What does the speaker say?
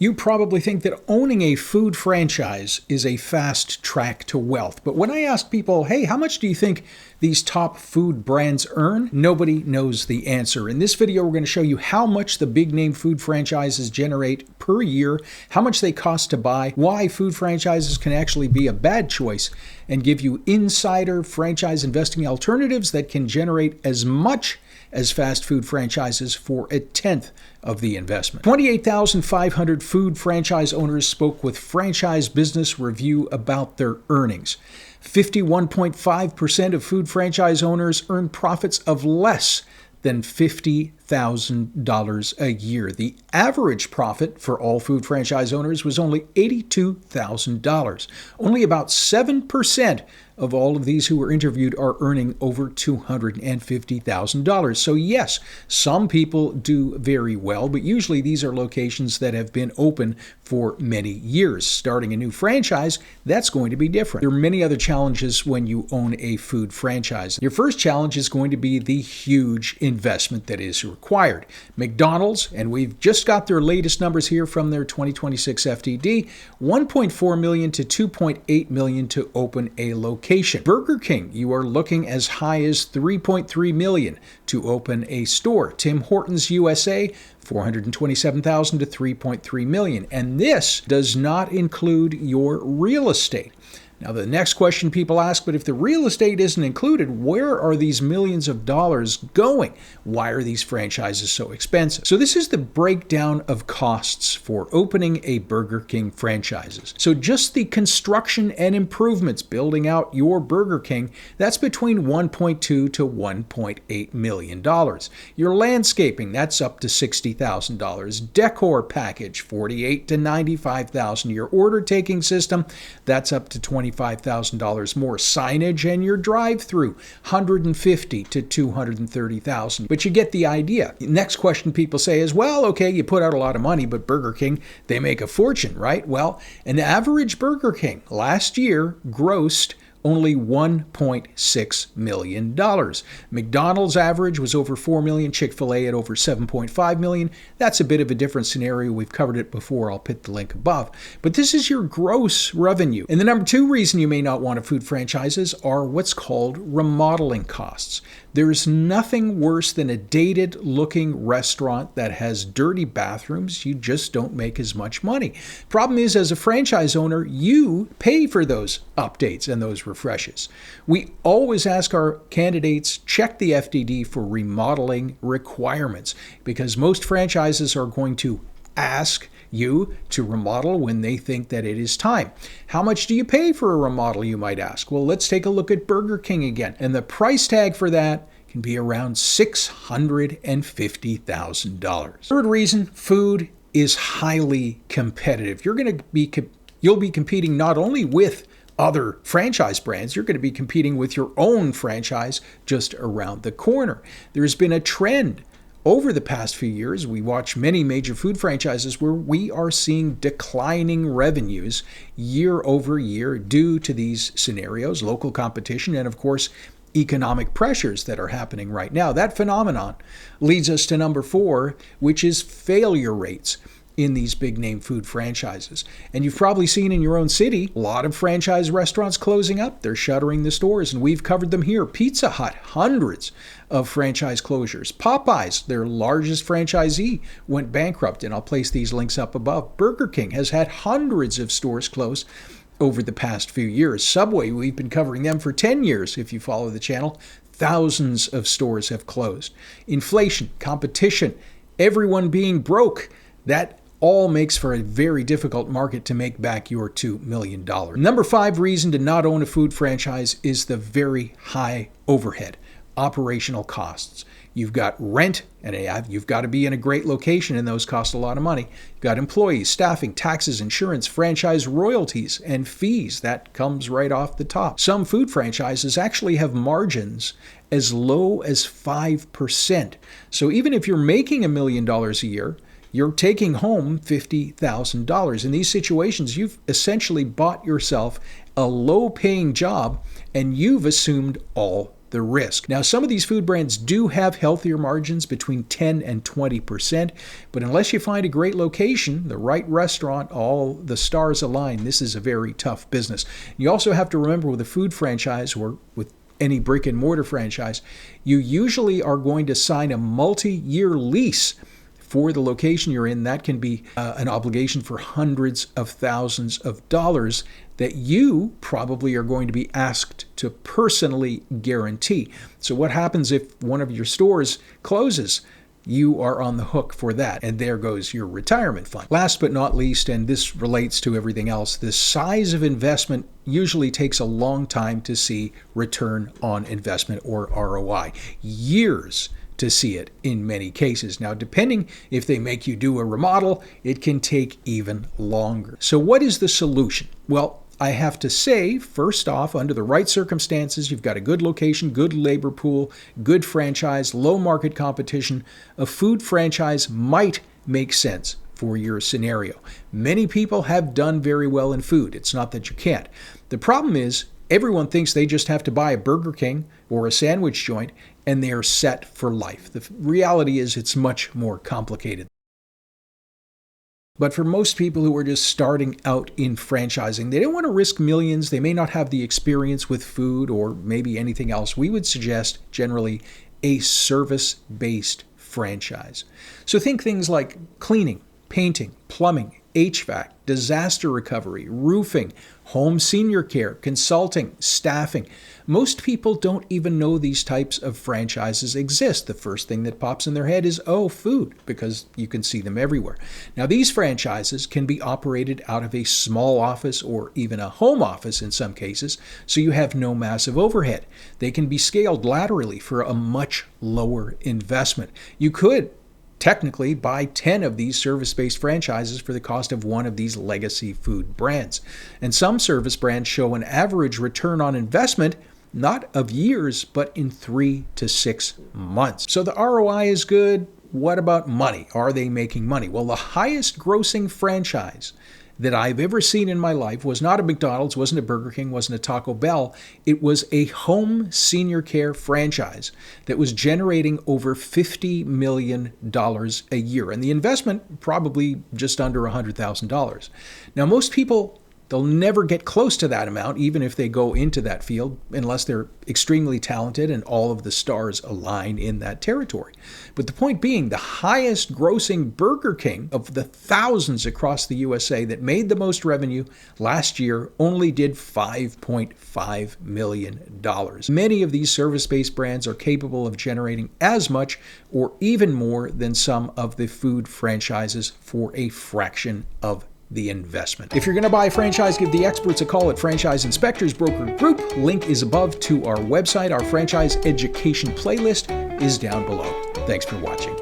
You probably think that owning a food franchise is a fast track to wealth. But when I ask people, hey, how much do you think these top food brands earn? Nobody knows the answer. In this video, we're going to show you how much the big name food franchises generate per year, how much they cost to buy, why food franchises can actually be a bad choice, and give you insider franchise investing alternatives that can generate as much as fast food franchises for a tenth of the investment. 28,500 food franchise owners spoke with Franchise Business Review about their earnings. 51.5% of food franchise owners earn profits of less than $50,000 a year. The average profit for all food franchise owners was only $82,000. Only about 7% of all of these who were interviewed are earning over $250,000. So yes, some people do very well, but usually these are locations that have been open for many years. Starting a new franchise, that's going to be different. There are many other challenges when you own a food franchise. Your first challenge is going to be the huge investment that is required. McDonald's, and we've just got their latest numbers here from their 2026 FTD, $1.4 million to $2.8 million to open a location. Burger King, you are looking as high as $3.3 million to open a store. Tim Hortons USA, $427,000 to $3.3 million. And this does not include your real estate. Now, the next question people ask, but if the real estate isn't included, where are these millions of dollars going? Why are these franchises so expensive? So this is the breakdown of costs for opening a Burger King franchises. So just the construction and improvements building out your Burger King, that's between $1.2 to $1.8 million. Your landscaping, that's up to $60,000. Decor package, $48,000 to $95,000. Your order taking system, that's up to $25,000 more. Signage and your drive-through, $150,000 to $230,000. But you get the idea. Next question people say is, well, okay, you put out a lot of money, but Burger King, they make a fortune, right? Well, an average Burger King last year grossed only $1.6 million. McDonald's average was over $4 million, Chick-fil-A at over $7.5 million. That's a bit of a different scenario. We've covered it before. I'll put the link above. But this is your gross revenue. And the number two reason you may not want a food franchises are what's called remodeling costs. There's nothing worse than a dated-looking restaurant that has dirty bathrooms. You just don't make as much money. Problem is, as a franchise owner, you pay for those updates and those refreshes. We always ask our candidates, check the FDD for remodeling requirements, because most franchises are going to ask you to remodel when they think that it is time. How much do you pay for a remodel, you might ask? Well, let's take a look at Burger King again. And the price tag for that can be around $650,000. Third reason, food is highly competitive. You'll be competing not only with other franchise brands, you're going to be competing with your own franchise just around the corner. There's been a trend over the past few years. We watch many major food franchises where we are seeing declining revenues year over year due to these scenarios, local competition, and of course, economic pressures that are happening right now. That phenomenon leads us to number 4, which is failure rates in these big name food franchises. And you've probably seen in your own city, a lot of franchise restaurants closing up. They're shuttering the stores, and we've covered them here. Pizza Hut, hundreds of franchise closures. Popeyes, their largest franchisee, went bankrupt, and I'll place these links up above. Burger King has had hundreds of stores close over the past few years. Subway, we've been covering them for 10 years if you follow the channel. Thousands of stores have closed. Inflation, competition, everyone being broke, that all makes for a very difficult market to make back your $2 million. Number 5 reason to not own a food franchise is the very high overhead, operational costs. You've got rent, and you've got to be in a great location, and those cost a lot of money. You've got employees, staffing, taxes, insurance, franchise royalties, and fees. That comes right off the top. Some food franchises actually have margins as low as 5%. So even if you're making $1 million a year, you're taking home $50,000. In these situations, you've essentially bought yourself a low-paying job, and you've assumed all the risk. Now, some of these food brands do have healthier margins between 10 and 20%, but unless you find a great location, the right restaurant, all the stars align, this is a very tough business. You also have to remember with a food franchise or with any brick and mortar franchise, you usually are going to sign a multi-year lease for the location you're in. That can be an obligation for hundreds of thousands of dollars that you probably are going to be asked to personally guarantee. So what happens if one of your stores closes? You are on the hook for that, and there goes your retirement fund. Last but not least, and this relates to everything else, the size of investment usually takes a long time to see return on investment, or ROI. Years to see it in many cases. Now, depending if they make you do a remodel, it can take even longer. So what is the solution? Well, I have to say, first off, under the right circumstances, you've got a good location, good labor pool, good franchise, low market competition, a food franchise might make sense for your scenario. Many people have done very well in food. It's not that you can't. The problem is everyone thinks they just have to buy a Burger King or a sandwich joint and they are set for life. The reality is it's much more complicated. But for most people who are just starting out in franchising, they don't want to risk millions. They may not have the experience with food or maybe anything else. We would suggest generally a service-based franchise. So think things like cleaning, painting, plumbing, HVAC, disaster recovery, roofing, home senior care, consulting, staffing. Most people don't even know these types of franchises exist. The first thing that pops in their head is, oh, food, because you can see them everywhere. Now, these franchises can be operated out of a small office or even a home office in some cases, so you have no massive overhead. They can be scaled laterally for a much lower investment. You could technically buy 10 of these service-based franchises for the cost of one of these legacy food brands. And some service brands show an average return on investment not of years, but in 3 to 6 months. So the ROI is good. What about money? Are they making money? Well, the highest grossing franchise that I've ever seen in my life was not a McDonald's, wasn't a Burger King, wasn't a Taco Bell. It was a home senior care franchise that was generating over $50 million a year. And the investment probably just under $100,000. Now, most people, they'll never get close to that amount, even if they go into that field, unless they're extremely talented and all of the stars align in that territory. But the point being, the highest grossing Burger King of the thousands across the USA that made the most revenue last year only did $5.5 million. Many of these service-based brands are capable of generating as much or even more than some of the food franchises for a fraction of the investment. If you're going to buy a franchise, give the experts a call at Franchise Inspectors Broker Group. Link is above to our website. Our franchise education playlist is down below. Thanks for watching.